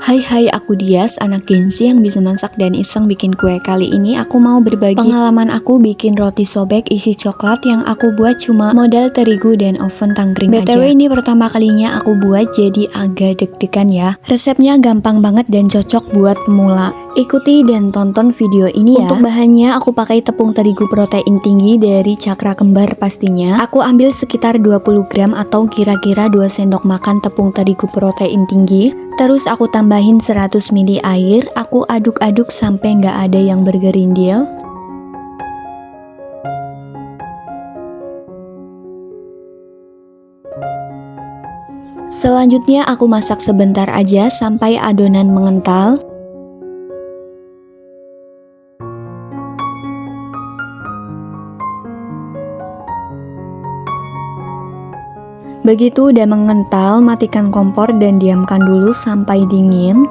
Hai, aku Dias, anak Gen Z yang bisa masak dan iseng bikin kue. Kali ini aku mau berbagi pengalaman aku bikin roti sobek isi coklat yang aku buat cuma modal terigu dan oven tangkring aja. BTW ini pertama kalinya aku buat jadi agak deg-degan ya. Resepnya gampang banget dan cocok buat pemula. Ikuti dan tonton video ini ya. Untuk bahannya aku pakai tepung terigu protein tinggi dari Cakra Kembar pastinya. Aku ambil sekitar 20 gram atau kira-kira 2 sendok makan tepung terigu protein tinggi. Terus aku tambahin 100 ml air, aku aduk-aduk sampai nggak ada yang bergerindil. Selanjutnya aku masak sebentar aja sampai adonan mengental. Begitu udah mengental, matikan kompor dan diamkan dulu sampai dingin.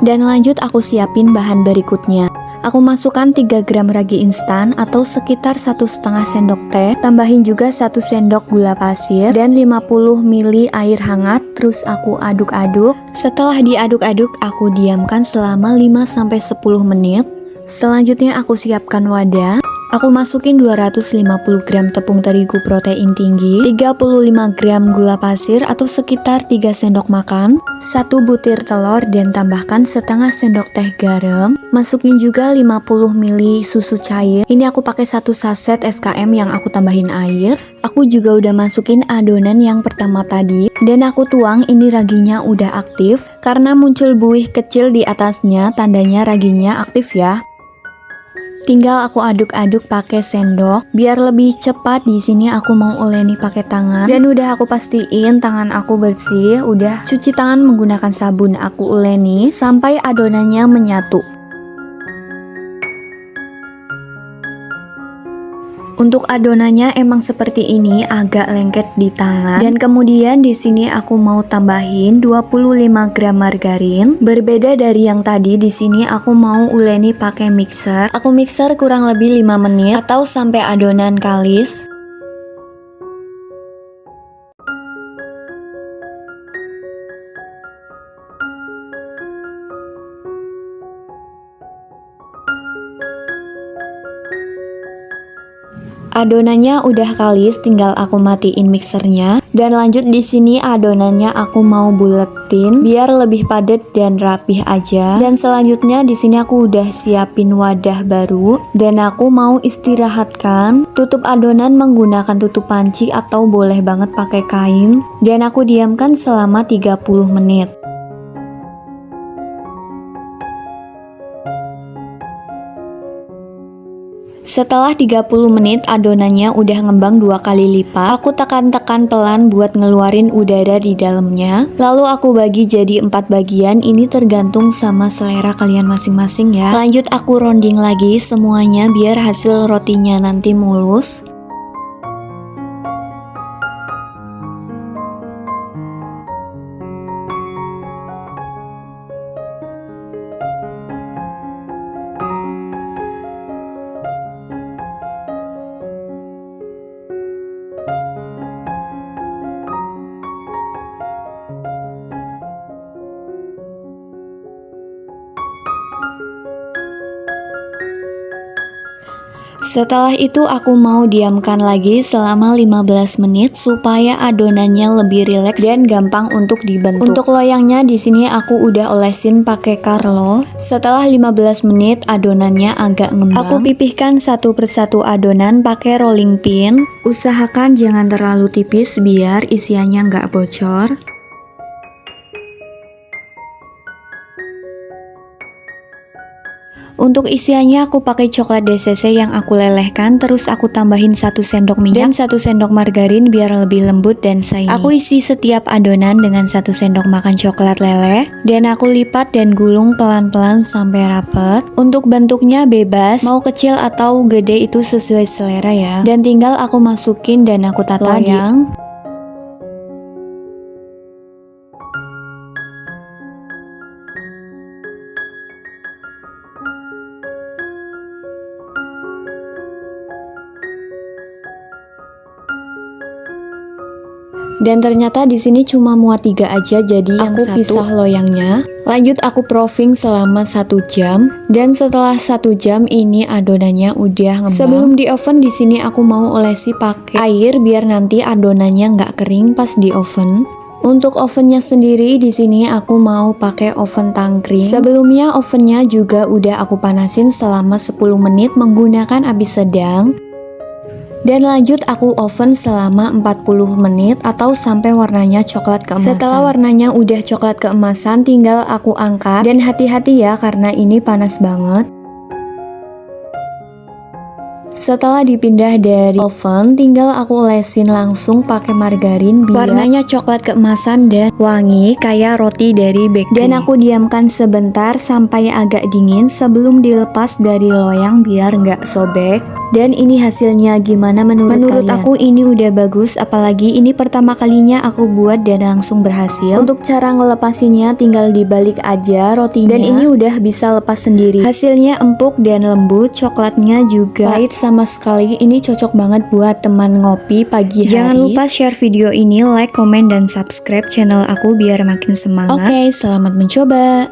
Dan lanjut aku siapin bahan berikutnya. Aku masukkan 3 gram ragi instan atau sekitar 1,5 sendok teh. Tambahin juga 1 sendok gula pasir dan 50 ml air hangat. Terus aku aduk-aduk. Setelah diaduk-aduk, aku diamkan selama 5-10 menit. Selanjutnya aku siapkan wadah. Aku masukin 250 gram tepung terigu protein tinggi, 35 gram gula pasir atau sekitar 3 sendok makan, 1 butir telur dan tambahkan setengah sendok teh garam. Masukin juga 50 ml susu cair. Ini aku pakai 1 saset SKM yang aku tambahin air. Aku juga udah masukin adonan yang pertama tadi dan aku tuang. Ini raginya udah aktif karena muncul buih kecil di atasnya, tandanya raginya aktif ya. Tinggal aku aduk-aduk pakai sendok biar lebih cepat. Di sini aku mau uleni pakai tangan dan udah aku pastiin tangan aku bersih. Udah cuci tangan menggunakan sabun. Aku uleni sampai adonannya menyatu. Untuk adonannya emang seperti ini, agak lengket di tangan. Dan kemudian di sini aku mau tambahin 25 gram margarin. Berbeda dari yang tadi, di sini aku mau uleni pakai mixer. Aku mixer kurang lebih 5 menit atau sampai adonan kalis. Adonannya udah kalis, tinggal aku matiin mixernya. Dan lanjut di sini adonannya aku mau buletin biar lebih padat dan rapih aja. Dan selanjutnya di sini aku udah siapin wadah baru dan aku mau istirahatkan. Tutup adonan menggunakan tutup panci atau boleh banget pakai kain. Dan aku diamkan selama 30 menit. Setelah 30 menit adonannya udah ngembang 2 kali lipat. Aku tekan-tekan pelan buat ngeluarin udara di dalamnya. Lalu aku bagi jadi 4 bagian. Ini tergantung sama selera kalian masing-masing ya. Lanjut aku rounding lagi semuanya biar hasil rotinya nanti mulus. Setelah itu aku mau diamkan lagi selama 15 menit supaya adonannya lebih rileks dan gampang untuk dibentuk. Untuk loyangnya di sini aku udah olesin pakai Carlo. Setelah 15 menit adonannya agak ngembang. Aku pipihkan satu persatu adonan pakai rolling pin. Usahakan jangan terlalu tipis biar isiannya nggak bocor. Untuk isiannya aku pakai coklat DCC yang aku lelehkan, terus aku tambahin 1 sendok minyak dan 1 sendok margarin biar lebih lembut dan shiny. Aku isi setiap adonan dengan 1 sendok makan coklat leleh dan aku lipat dan gulung pelan-pelan sampai rapet. Untuk bentuknya bebas, mau kecil atau gede itu sesuai selera ya. Dan tinggal aku masukin dan aku tata loyang. Dan ternyata di sini cuma muat 3 aja, jadi yang aku pisah loyangnya. Lanjut aku proofing selama 1 jam, dan setelah 1 jam ini adonannya udah ngembang. Sebelum di oven di sini aku mau olesi pakai air biar nanti adonannya nggak kering pas di oven. Untuk ovennya sendiri di sini aku mau pakai oven tangkring. Sebelumnya ovennya juga udah aku panasin selama 10 menit menggunakan api sedang. Dan lanjut aku oven selama 40 menit atau sampai warnanya coklat keemasan. Setelah warnanya udah coklat keemasan, tinggal aku angkat. Dan hati-hati ya karena ini panas banget. Setelah dipindah dari oven, tinggal aku olesin langsung pakai margarin biar warnanya coklat keemasan dan wangi kayak roti dari bakery. Dan aku diamkan sebentar sampai agak dingin sebelum dilepas dari loyang biar nggak sobek. Dan ini hasilnya gimana menurut kalian? Aku ini udah bagus, apalagi ini pertama kalinya aku buat dan langsung berhasil. Untuk cara ngelepasinnya tinggal dibalik aja rotinya. Dan ini udah bisa lepas sendiri. Hasilnya empuk dan lembut, coklatnya juga pahit sama sekali. Ini cocok banget buat teman ngopi pagi hari. Jangan lupa share video ini, like, komen, dan subscribe channel aku biar makin semangat. Oke, selamat mencoba.